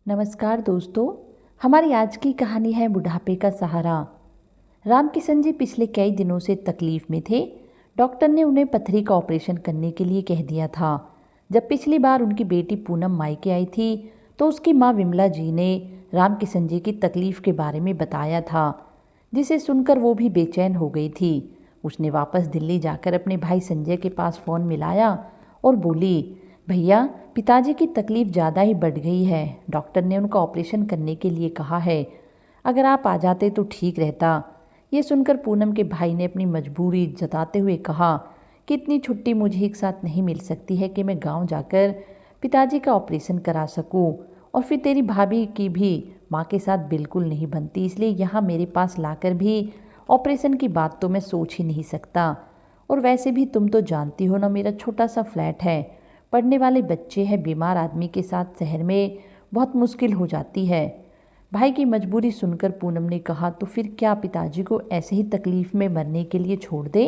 नमस्कार दोस्तों। हमारी आज की कहानी है बुढ़ापे का सहारा। रामकिशन जी पिछले कई दिनों से तकलीफ में थे। डॉक्टर ने उन्हें पथरी का ऑपरेशन करने के लिए कह दिया था। जब पिछली बार उनकी बेटी पूनम मायके आई थी तो उसकी माँ विमला जी ने रामकिशन जी की तकलीफ के बारे में बताया था, जिसे सुनकर वो भी बेचैन हो गई थी। उसने वापस दिल्ली जाकर अपने भाई संजय के पास फ़ोन मिलाया और बोली, भैया, पिताजी की तकलीफ ज़्यादा ही बढ़ गई है। डॉक्टर ने उनका ऑपरेशन करने के लिए कहा है। अगर आप आ जाते तो ठीक रहता। ये सुनकर पूनम के भाई ने अपनी मजबूरी जताते हुए कहा कि इतनी छुट्टी मुझे एक साथ नहीं मिल सकती है कि मैं गांव जाकर पिताजी का ऑपरेशन करा सकूं, और फिर तेरी भाभी की भी माँ के साथ बिल्कुल नहीं बनती, इसलिए यहाँ मेरे पास लाकर भी ऑपरेशन की बात तो मैं सोच ही नहीं सकता। और वैसे भी तुम तो जानती हो ना, मेरा छोटा सा फ्लैट है, पढ़ने वाले बच्चे हैं, बीमार आदमी के साथ शहर में बहुत मुश्किल हो जाती है। भाई की मजबूरी सुनकर पूनम ने कहा, तो फिर क्या पिताजी को ऐसे ही तकलीफ में मरने के लिए छोड़ दे?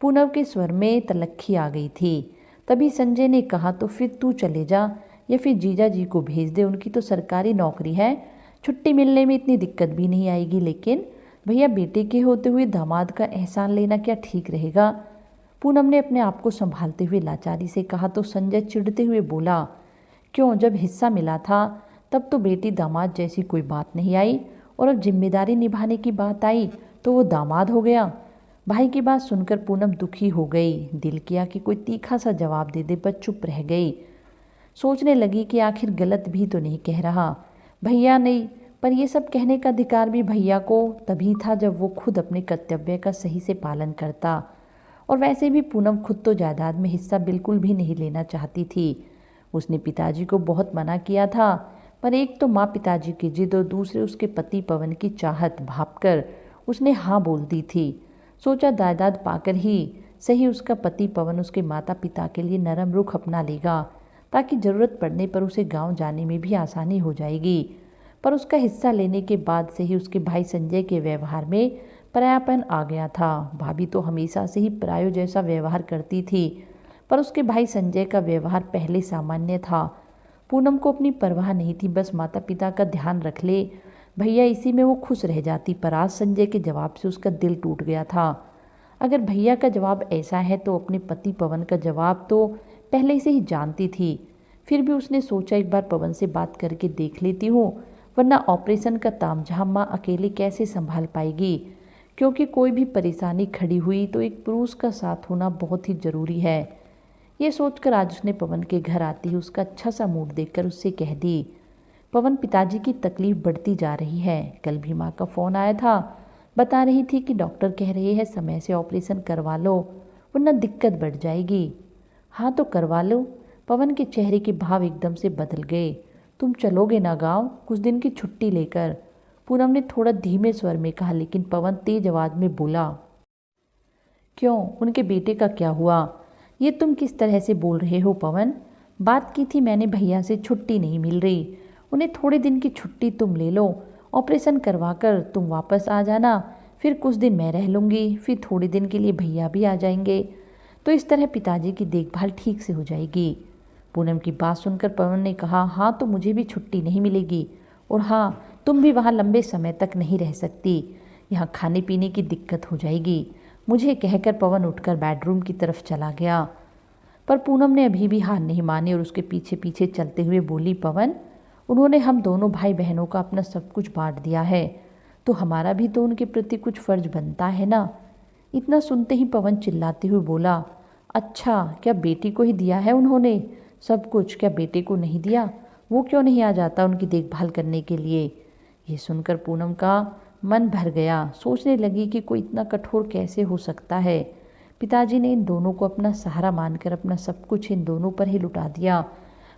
पूनम के स्वर में तलख्खी आ गई थी। तभी संजय ने कहा, तो फिर तू चले जा या फिर जीजा जी को भेज दे, उनकी तो सरकारी नौकरी है, छुट्टी मिलने में इतनी दिक्कत भी नहीं आएगी। लेकिन भैया, बेटे के होते हुए दामाद का एहसान लेना क्या ठीक रहेगा? पूनम ने अपने आप को संभालते हुए लाचारी से कहा। तो संजय चिढ़ते हुए बोला, क्यों, जब हिस्सा मिला था तब तो बेटी दामाद जैसी कोई बात नहीं आई, और अब जिम्मेदारी निभाने की बात आई तो वो दामाद हो गया। भाई की बात सुनकर पूनम दुखी हो गई। दिल किया कि कोई तीखा सा जवाब दे दे, पर चुप रह गई। सोचने लगी कि आखिर गलत भी तो नहीं कह रहा। भैया नहीं, पर यह सब कहने का अधिकार भी भैया को तभी था जब वो खुद अपने कर्तव्य का सही से पालन करता। और वैसे भी पूनम खुद तो जायदाद में हिस्सा बिल्कुल भी नहीं लेना चाहती थी। उसने पिताजी को बहुत मना किया था, पर एक तो माँ पिताजी की जिद और दूसरे उसके पति पवन की चाहत भांपकर उसने हाँ बोल दी थी। सोचा जायदाद पाकर ही सही उसका पति पवन उसके माता पिता के लिए नरम रुख अपना लेगा, ताकि ज़रूरत पड़ने पर उसे गांव जाने में भी आसानी हो जाएगी। पर उसका हिस्सा लेने के बाद से ही उसके भाई संजय के व्यवहार में परायापन आ गया था। भाभी तो हमेशा से ही परायो जैसा व्यवहार करती थी, पर उसके भाई संजय का व्यवहार पहले सामान्य था। पूनम को अपनी परवाह नहीं थी, बस माता पिता का ध्यान रख ले भैया, इसी में वो खुश रह जाती। पर आज संजय के जवाब से उसका दिल टूट गया था। अगर भैया का जवाब ऐसा है तो अपने पति पवन का जवाब तो पहले से ही जानती थी। फिर भी उसने सोचा, एक बार पवन से बात करके देख लेती हूँ, वरना ऑपरेशन का तामझाम माँ अकेले कैसे संभाल पाएगी। क्योंकि कोई भी परेशानी खड़ी हुई तो एक पुरुष का साथ होना बहुत ही ज़रूरी है। ये सोचकर आज उसने पवन के घर आते ही उसका अच्छा सा मूड देखकर उससे कह दी, पवन, पिताजी की तकलीफ बढ़ती जा रही है। कल भी माँ का फ़ोन आया था, बता रही थी कि डॉक्टर कह रहे हैं समय से ऑपरेशन करवा लो, वरना दिक्कत बढ़ जाएगी। हाँ तो करवा लो। पवन के चेहरे के भाव एकदम से बदल गए। तुम चलोगे ना गांव कुछ दिन की छुट्टी लेकर? पूनम ने थोड़ा धीमे स्वर में कहा, लेकिन पवन तेज आवाज में बोला, क्यों, उनके बेटे का क्या हुआ? ये तुम किस तरह से बोल रहे हो पवन? बात की थी मैंने भैया से, छुट्टी नहीं मिल रही, उन्हें थोड़े दिन की छुट्टी तुम ले लो, ऑपरेशन करवा कर तुम वापस आ जाना, फिर कुछ दिन मैं रह लूँगी, फिर थोड़े दिन के लिए भैया भी आ जाएंगे, तो इस तरह पिताजी की देखभाल ठीक से हो जाएगी। पूनम की बात सुनकर पवन ने कहा, हाँ तो मुझे भी छुट्टी नहीं मिलेगी, और हाँ, तुम भी वहाँ लंबे समय तक नहीं रह सकती, यहाँ खाने पीने की दिक्कत हो जाएगी। मुझे कहकर पवन उठकर बेडरूम की तरफ चला गया। पर पूनम ने अभी भी हार नहीं मानी और उसके पीछे पीछे चलते हुए बोली, पवन, उन्होंने हम दोनों भाई बहनों का अपना सब कुछ बांट दिया है, तो हमारा भी तो उनके प्रति कुछ फर्ज बनता है ना। इतना सुनते ही पवन चिल्लाते हुए बोला, अच्छा, क्या बेटी को ही दिया है उन्होंने सब कुछ? क्या बेटे को नहीं दिया? वो क्यों नहीं आ जाता उनकी देखभाल करने के लिए? ये सुनकर पूनम का मन भर गया। सोचने लगी कि कोई इतना कठोर कैसे हो सकता है। पिताजी ने इन दोनों को अपना सहारा मानकर अपना सब कुछ इन दोनों पर ही लुटा दिया,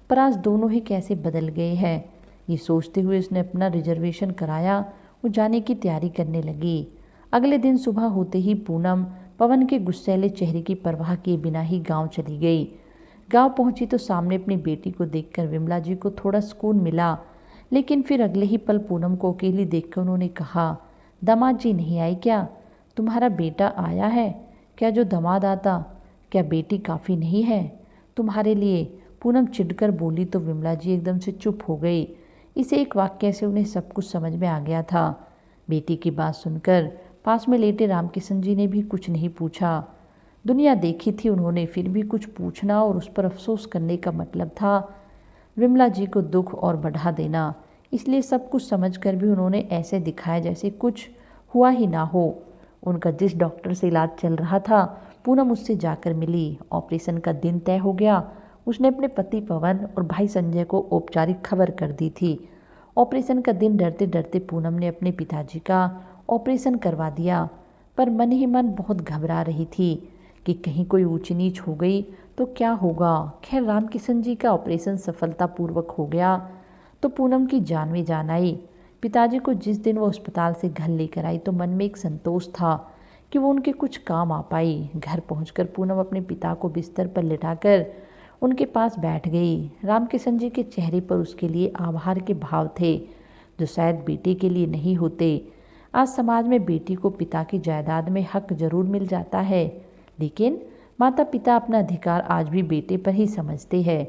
पर आज दोनों ही कैसे बदल गए हैं। ये सोचते हुए उसने अपना रिजर्वेशन कराया और जाने की तैयारी करने लगी। अगले दिन सुबह होते ही पूनम पवन के गुस्सैले चेहरे की परवाह किए बिना ही गांव चली गई। गांव पहुंची तो सामने अपनी बेटी को देखकर विमला जी को थोड़ा सुकून मिला, लेकिन फिर अगले ही पल पूनम को अकेली देखकर उन्होंने कहा, दामाद जी नहीं आए क्या? तुम्हारा बेटा आया है क्या? जो दामाद आता, क्या बेटी काफ़ी नहीं है तुम्हारे लिए? पूनम चिढ़कर बोली तो विमला जी एकदम से चुप हो गई। इसे एक वाक्य से उन्हें सब कुछ समझ में आ गया था। बेटी की बात सुनकर पास में लेटे रामकिशन जी ने भी कुछ नहीं पूछा। दुनिया देखी थी उन्होंने, फिर भी कुछ पूछना और उस पर अफसोस करने का मतलब था विमला जी को दुख और बढ़ा देना। इसलिए सब कुछ समझकर भी उन्होंने ऐसे दिखाया जैसे कुछ हुआ ही ना हो। उनका जिस डॉक्टर से इलाज चल रहा था पूनम उससे जाकर मिली। ऑपरेशन का दिन तय हो गया। उसने अपने पति पवन और भाई संजय को औपचारिक खबर कर दी थी। ऑपरेशन का दिन डरते डरते पूनम ने अपने पिताजी का ऑपरेशन करवा दिया, पर मन ही मन बहुत घबरा रही थी कि कहीं कोई ऊंच नीच हो गई तो क्या होगा। खैर रामकिशन जी का ऑपरेशन सफलतापूर्वक हो गया तो पूनम की जान में जान आई। पिताजी को जिस दिन वो अस्पताल से घर लेकर आई तो मन में एक संतोष था कि वो उनके कुछ काम आ पाई। घर पहुंचकर पूनम अपने पिता को बिस्तर पर लिटाकर उनके पास बैठ गई। रामकिशन जी के चेहरे पर उसके लिए आभार के भाव थे जो शायद बेटे के लिए नहीं होते। आज समाज में बेटी को पिता की जायदाद में हक जरूर मिल जाता है, लेकिन माता पिता अपना अधिकार आज भी बेटे पर ही समझते हैं।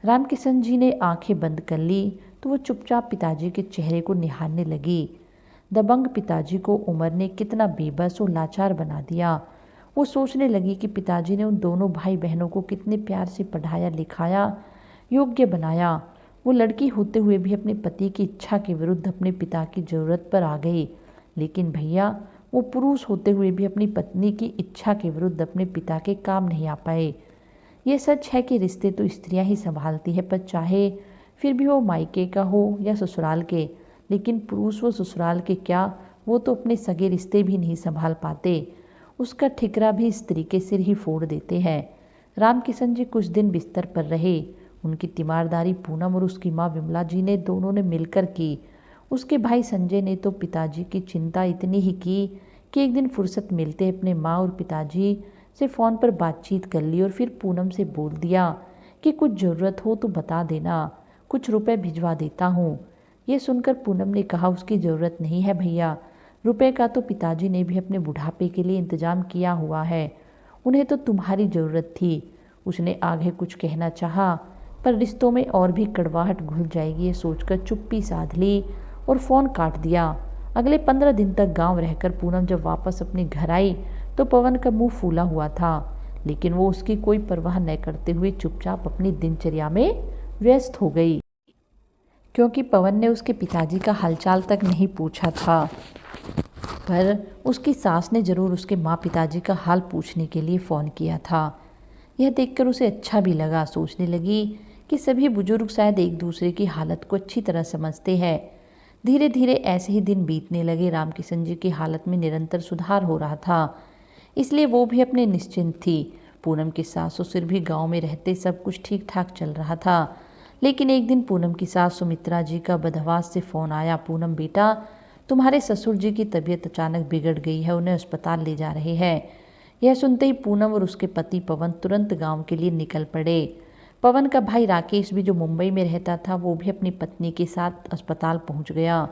रामकिशन जी ने आंखें बंद कर ली तो वो चुपचाप पिताजी के चेहरे को निहारने लगी। दबंग पिताजी को उम्र ने कितना बेबस और लाचार बना दिया। वो सोचने लगी कि पिताजी ने उन दोनों भाई बहनों को कितने प्यार से पढ़ाया लिखाया, योग्य बनाया। वो लड़की होते हुए भी अपने पति की इच्छा के विरुद्ध अपने पिता की ज़रूरत पर आ गई। लेकिन भैया वो पुरुष होते हुए भी अपनी पत्नी की इच्छा के विरुद्ध अपने पिता के काम नहीं आ पाए। ये सच है कि रिश्ते तो स्त्रियां ही संभालती है, पर चाहे फिर भी वो मायके का हो या ससुराल के। लेकिन पुरुष वो ससुराल के क्या, वो तो अपने सगे रिश्ते भी नहीं संभाल पाते। उसका ठिकरा भी स्त्री के सिर ही फोड़ देते हैं। रामकिशन जी कुछ दिन बिस्तर पर रहे। उनकी तीमारदारी पूनम और उसकी माँ विमला जी ने दोनों ने मिलकर की। उसके भाई संजय ने तो पिताजी की चिंता इतनी ही की कि एक दिन फुर्सत मिलते अपने माँ और पिताजी से फ़ोन पर बातचीत कर ली और फिर पूनम से बोल दिया कि कुछ ज़रूरत हो तो बता देना, कुछ रुपए भिजवा देता हूँ। ये सुनकर पूनम ने कहा उसकी ज़रूरत नहीं है भैया, रुपए का तो पिताजी ने भी अपने बुढ़ापे के लिए इंतजाम किया हुआ है, उन्हें तो तुम्हारी ज़रूरत थी। उसने आगे कुछ कहना चाहा पर रिश्तों में और भी कड़वाहट घुल जाएगी ये सोचकर चुप्पी साध ली और फ़ोन काट दिया। अगले 15 दिन तक गांव रहकर पूनम जब वापस अपने घर आई तो पवन का मुंह फूला हुआ था, लेकिन वो उसकी कोई परवाह न करते हुए चुपचाप अपनी दिनचर्या में व्यस्त हो गई, क्योंकि पवन ने उसके पिताजी का हालचाल तक नहीं पूछा था। पर उसकी सास ने जरूर उसके माँ पिताजी का हाल पूछने के लिए फ़ोन किया था। यह देखकर उसे अच्छा भी लगा। सोचने लगी कि सभी बुजुर्ग शायद एक दूसरे की हालत को अच्छी तरह समझते हैं। धीरे धीरे ऐसे ही दिन बीतने लगे। रामकिशन जी की हालत में निरंतर सुधार हो रहा था, इसलिए वो भी अपने निश्चिंत थी। पूनम की सास ससुर भी गांव में रहते सब कुछ ठीक ठाक चल रहा था। लेकिन एक दिन पूनम की सास सुमित्रा जी का बदहवास से फ़ोन आया, पूनम बेटा तुम्हारे ससुर जी की तबीयत अचानक बिगड़ गई है, उन्हें अस्पताल ले जा रहे हैं। यह सुनते ही पूनम और उसके पति पवन तुरंत गांव के लिए निकल पड़े। पवन का भाई राकेश भी जो मुंबई में रहता था वो भी अपनी पत्नी के साथ अस्पताल पहुंच गया।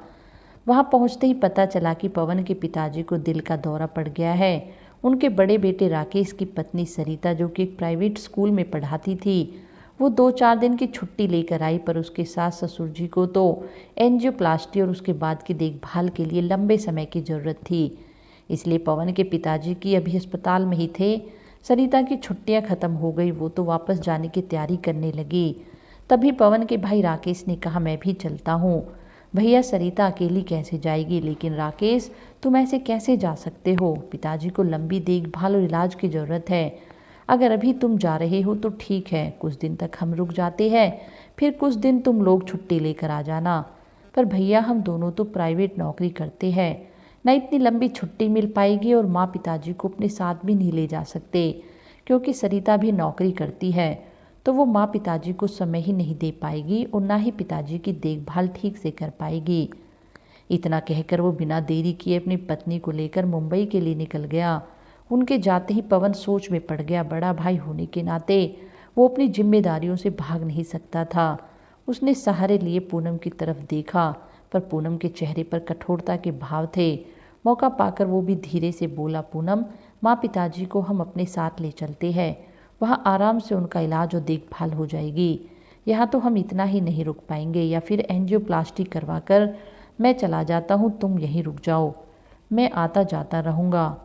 वहां पहुंचते ही पता चला कि पवन के पिताजी को दिल का दौरा पड़ गया है। उनके बड़े बेटे राकेश की पत्नी सरिता जो कि एक प्राइवेट स्कूल में पढ़ाती थी, वो 2-4 दिन की छुट्टी लेकर आई, पर उसके सास ससुर जी को तो एंजियोप्लास्टी और उसके बाद की देखभाल के लिए लंबे समय की ज़रूरत थी। इसलिए पवन के पिताजी की अभी अस्पताल में ही थे। सरिता की छुट्टियां ख़त्म हो गई, वो तो वापस जाने की तैयारी करने लगी। तभी पवन के भाई राकेश ने कहा मैं भी चलता हूँ। भैया सरिता अकेली कैसे जाएगी? लेकिन राकेश तुम ऐसे कैसे जा सकते हो? पिताजी को लंबी देखभाल और इलाज की ज़रूरत है। अगर अभी तुम जा रहे हो तो ठीक है, कुछ दिन तक हम रुक जाते हैं, फिर कुछ दिन तुम लोग छुट्टी लेकर आ जाना। पर भैया हम दोनों तो प्राइवेट नौकरी करते हैं, न इतनी लंबी छुट्टी मिल पाएगी, और माँ पिताजी को अपने साथ भी नहीं ले जा सकते क्योंकि सरिता भी नौकरी करती है, तो वो माँ पिताजी को समय ही नहीं दे पाएगी और ना ही पिताजी की देखभाल ठीक से कर पाएगी। इतना कहकर वो बिना देरी किए अपनी पत्नी को लेकर मुंबई के लिए निकल गया। उनके जाते ही पवन सोच में पड़ गया। बड़ा भाई होने के नाते वो अपनी जिम्मेदारियों से भाग नहीं सकता था। उसने सहारे लिए पूनम की तरफ देखा, पर पूनम के चेहरे पर कठोरता के भाव थे। मौका पाकर वो भी धीरे से बोला, पूनम माँ पिताजी को हम अपने साथ ले चलते हैं, वहाँ आराम से उनका इलाज और देखभाल हो जाएगी। यहाँ तो हम इतना ही नहीं रुक पाएंगे, या फिर एंजियोप्लास्टी करवा कर मैं चला जाता हूँ, तुम यहीं रुक जाओ। मैं आता जाता रहूँगा।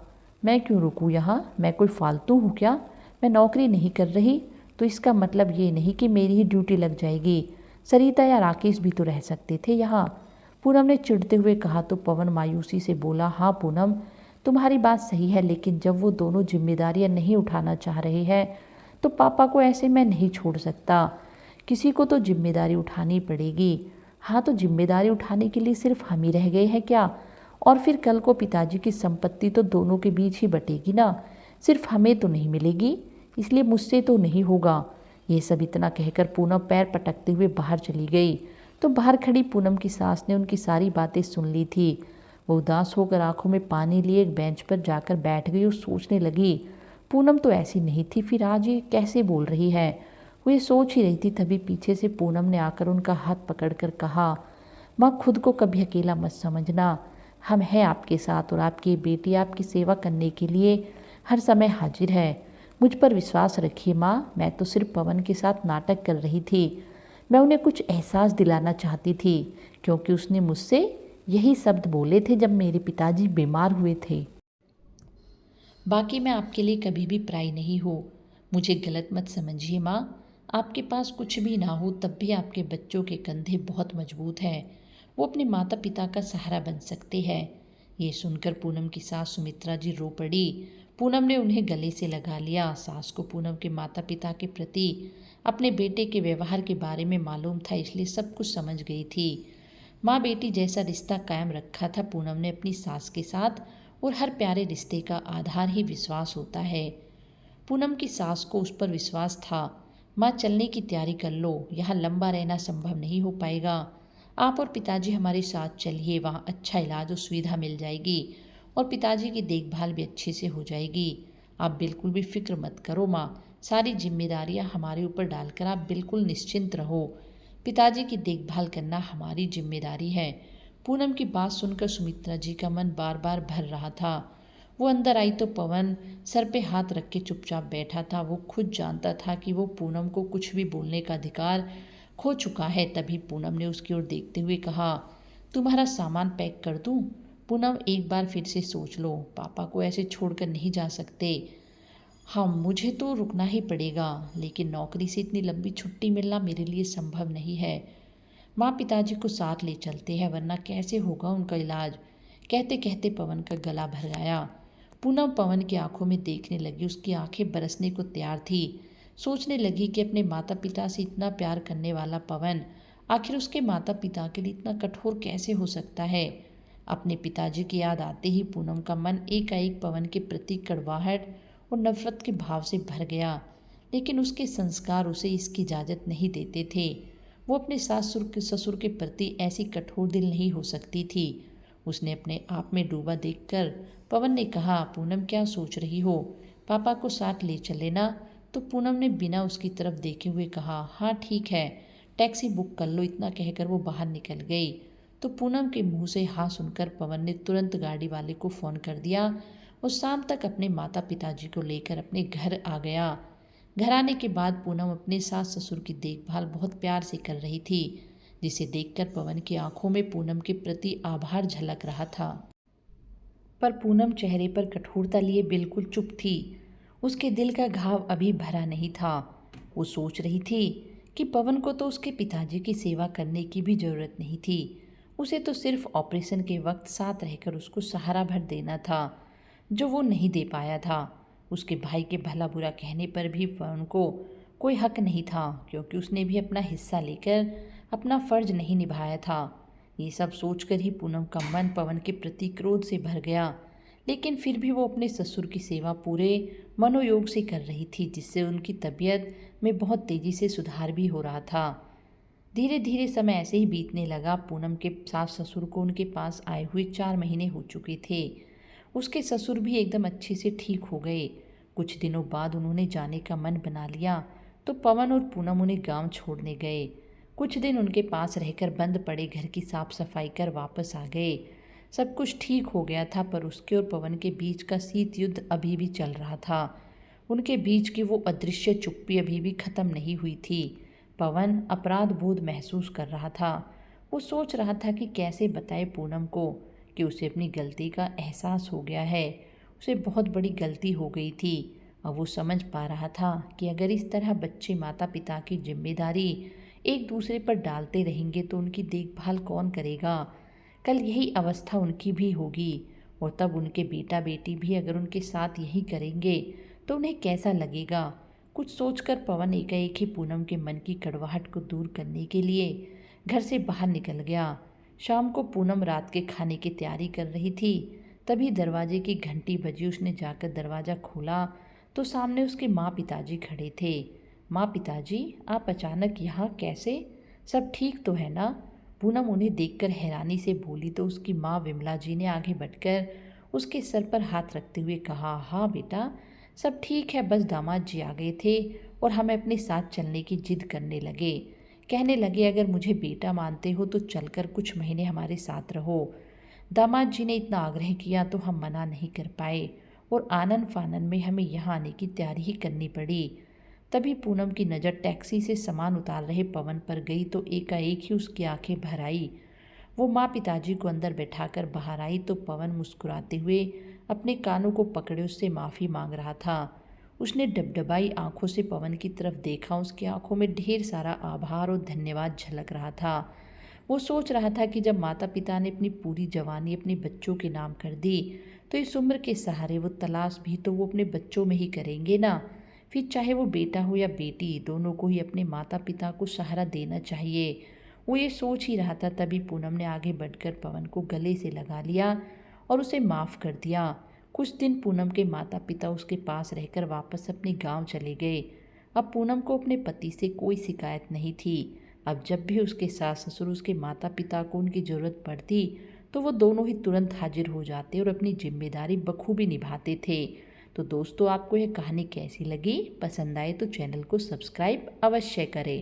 मैं क्यों रुकूँ यहाँ? मैं कोई फालतू हूँ क्या? मैं नौकरी नहीं कर रही तो इसका मतलब ये नहीं कि मेरी ही ड्यूटी लग जाएगी। सरिता या राकेश भी तो रह सकते थे यहाँ। पूनम ने चिढ़ते हुए कहा तो पवन मायूसी से बोला, हाँ पूनम, तुम्हारी बात सही है, लेकिन जब वो दोनों जिम्मेदारियां नहीं उठाना चाह रहे हैं तो पापा को ऐसे मैं नहीं छोड़ सकता। किसी को तो जिम्मेदारी उठानी पड़ेगी। हाँ, तो जिम्मेदारी उठाने के लिए सिर्फ हम ही रह गए हैं क्या? और फिर कल को पिताजी की संपत्ति तो दोनों के बीच ही बटेगी ना, सिर्फ हमें तो नहीं मिलेगी, इसलिए मुझसे तो नहीं होगा। ये सब इतना कहकर पूनम पैर पटकते हुए बाहर चली गई। तो बाहर खड़ी पूनम की सास ने उनकी सारी बातें सुन ली थी। वो उदास होकर आंखों में पानी लिए एक बेंच पर जाकर बैठ गई और सोचने लगी, पूनम तो ऐसी नहीं थी, फिर आज ये कैसे बोल रही है। वो ये सोच ही रही थी, तभी पीछे से पूनम ने आकर उनका हाथ पकड़कर कहा, माँ खुद को कभी अकेला मत समझना, हम हैं आपके साथ और आपकी बेटी आपकी सेवा करने के लिए हर समय हाजिर है। मुझ पर विश्वास रखिए माँ, मैं तो सिर्फ पवन के साथ नाटक कर रही थी। मैं उन्हें कुछ एहसास दिलाना चाहती थी, क्योंकि उसने मुझसे यही शब्द बोले थे जब मेरे पिताजी बीमार हुए थे। बाकी मैं आपके लिए कभी भी पराई नहीं हूँ। मुझे गलत मत समझिए माँ, आपके पास कुछ भी ना हो तब भी आपके बच्चों के कंधे बहुत मजबूत हैं। वो अपने माता पिता का सहारा बन सकते हैं। ये सुनकर पूनम की सास सुमित्रा जी रो पड़ी। पूनम ने उन्हें गले से लगा लिया। सास को पूनम के माता पिता के प्रति अपने बेटे के व्यवहार के बारे में मालूम था, इसलिए सब कुछ समझ गई थी। माँ बेटी जैसा रिश्ता कायम रखा था पूनम ने अपनी सास के साथ, और हर प्यारे रिश्ते का आधार ही विश्वास होता है। पूनम की सास को उस पर विश्वास था। माँ चलने की तैयारी कर लो, यहाँ लंबा रहना संभव नहीं हो पाएगा। आप और पिताजी हमारे साथ चलिए, वहाँ अच्छा इलाज और सुविधा मिल जाएगी और पिताजी की देखभाल भी अच्छे से हो जाएगी। आप बिल्कुल भी फिक्र मत करो माँ, सारी जिम्मेदारियाँ हमारे ऊपर डालकर आप बिल्कुल निश्चिंत रहो। पिताजी की देखभाल करना हमारी जिम्मेदारी है। पूनम की बात सुनकर सुमित्रा जी का मन बार बार भर रहा था। वो अंदर आई तो पवन सर पे हाथ रख के चुपचाप बैठा था। वो खुद जानता था कि वो पूनम को कुछ भी बोलने का अधिकार खो चुका है। तभी पूनम ने उसकी ओर देखते हुए कहा, तुम्हारा सामान पैक कर दूं? पूनम एक बार फिर से सोच लो, पापा को ऐसे छोड़कर नहीं जा सकते। हाँ, मुझे तो रुकना ही पड़ेगा, लेकिन नौकरी से इतनी लंबी छुट्टी मिलना मेरे लिए संभव नहीं है। माँ पिताजी को साथ ले चलते हैं, वरना कैसे होगा उनका इलाज। कहते कहते पवन का गला भर आया। पूनम पवन की आंखों में देखने लगी। उसकी आंखें बरसने को तैयार थी। सोचने लगी कि अपने माता पिता से इतना प्यार करने वाला पवन आखिर उसके माता पिता के लिए इतना कठोर कैसे हो सकता है। अपने पिताजी की याद आते ही पूनम का मन एकाएक पवन के प्रति कड़वाहट और नफरत के भाव से भर गया। लेकिन उसके संस्कार उसे इसकी इजाज़त नहीं देते थे। वो अपने सासुर ससुर के प्रति ऐसी कठोर दिल नहीं हो सकती थी। उसने अपने आप में डूबा देखकर पवन ने कहा, पूनम क्या सोच रही हो? पापा को साथ ले चले ना? तो पूनम ने बिना उसकी तरफ देखे हुए कहा, हाँ ठीक है, टैक्सी बुक कर लो। इतना कहकर वो बाहर निकल गई। तो पूनम के मुंह से हाँ सुनकर पवन ने तुरंत गाड़ी वाले को फ़ोन कर दिया और शाम तक अपने माता पिताजी को लेकर अपने घर आ गया। घर आने के बाद पूनम अपने सास ससुर की देखभाल बहुत प्यार से कर रही थी, जिसे देखकर पवन की आंखों में पूनम के प्रति आभार झलक रहा था। पर पूनम चेहरे पर कठोरता लिए बिल्कुल चुप थी। उसके दिल का घाव अभी भरा नहीं था। वो सोच रही थी कि पवन को तो उसके पिताजी की सेवा करने की भी ज़रूरत नहीं थी। उसे तो सिर्फ ऑपरेशन के वक्त साथ रहकर उसको सहारा भर देना था, जो वो नहीं दे पाया था। उसके भाई के भला बुरा कहने पर भी पवन को कोई हक नहीं था, क्योंकि उसने भी अपना हिस्सा लेकर अपना फ़र्ज नहीं निभाया था। ये सब सोचकर ही पूनम का मन पवन के प्रति क्रोध से भर गया, लेकिन फिर भी वो अपने ससुर की सेवा पूरे मनोयोग से कर रही थी, जिससे उनकी तबीयत में बहुत तेज़ी से सुधार भी हो रहा था। धीरे धीरे समय ऐसे ही बीतने लगा। पूनम के सास ससुर को उनके पास आए हुए 4 महीने हो चुके थे। उसके ससुर भी एकदम अच्छे से ठीक हो गए। कुछ दिनों बाद उन्होंने जाने का मन बना लिया, तो पवन और पूनम उन्हें गांव छोड़ने गए। कुछ दिन उनके पास रहकर बंद पड़े घर की साफ सफाई कर वापस आ गए। सब कुछ ठीक हो गया था, पर उसके और पवन के बीच का शीत युद्ध अभी भी चल रहा था। उनके बीच की वो अदृश्य चुप्पी अभी भी खत्म नहीं हुई थी। पवन अपराध बोध महसूस कर रहा था। वो सोच रहा था कि कैसे बताए पूनम को कि उसे अपनी गलती का एहसास हो गया है। उसे बहुत बड़ी गलती हो गई थी। अब वो समझ पा रहा था कि अगर इस तरह बच्चे माता पिता की जिम्मेदारी एक दूसरे पर डालते रहेंगे तो उनकी देखभाल कौन करेगा। कल यही अवस्था उनकी भी होगी और तब उनके बेटा बेटी भी अगर उनके साथ यही करेंगे तो उन्हें कैसा लगेगा। कुछ सोचकर पवन एकाएक ही पूनम के मन की कड़वाहट को दूर करने के लिए घर से बाहर निकल गया। शाम को पूनम रात के खाने की तैयारी कर रही थी। तभी दरवाजे की घंटी बजी। उसने जाकर दरवाज़ा खोला तो सामने उसके माँ पिताजी खड़े थे। माँ पिताजी, आप अचानक यहाँ कैसे? सब ठीक तो है ना? पूनम उन्हें देखकर हैरानी से बोली तो उसकी माँ विमला जी ने आगे बढ़कर उसके सर पर हाथ रखते हुए कहा, हाँ बेटा, सब ठीक है, बस दामाद जी आ गए थे और हमें अपने साथ चलने की जिद करने लगे। कहने लगे अगर मुझे बेटा मानते हो तो चलकर कुछ महीने हमारे साथ रहो। दामाद जी ने इतना आग्रह किया तो हम मना नहीं कर पाए और आनन फानन में हमें यहाँ आने की तैयारी ही करनी पड़ी। तभी पूनम की नज़र टैक्सी से सामान उतार रहे पवन पर गई तो एकाएक ही उसकी आंखें भर आई। वो माँ पिताजी को अंदर बैठाकर बाहर आई तो पवन मुस्कुराते हुए अपने कानों को पकड़े उससे माफ़ी मांग रहा था। उसने डबडबाई आंखों से पवन की तरफ देखा। उसकी आंखों में ढेर सारा आभार और धन्यवाद झलक रहा था। वो सोच रहा था कि जब माता पिता ने अपनी पूरी जवानी अपने बच्चों के नाम कर दी तो इस उम्र के सहारे वो तलाश भी तो वो अपने बच्चों में ही करेंगे ना। फिर चाहे वो बेटा हो या बेटी, दोनों को ही अपने माता पिता को सहारा देना चाहिए। वो ये सोच ही रहा था तभी पूनम ने आगे बढ़कर पवन को गले से लगा लिया और उसे माफ़ कर दिया। कुछ दिन पूनम के माता पिता उसके पास रहकर वापस अपने गांव चले गए। अब पूनम को अपने पति से कोई शिकायत नहीं थी। अब जब भी उसके सास ससुर उसके माता पिता को उनकी ज़रूरत पड़ती तो वो दोनों ही तुरंत हाजिर हो जाते और अपनी जिम्मेदारी बखूबी निभाते थे। तो दोस्तों, आपको यह कहानी कैसी लगी? पसंद आए तो चैनल को सब्सक्राइब अवश्य करें।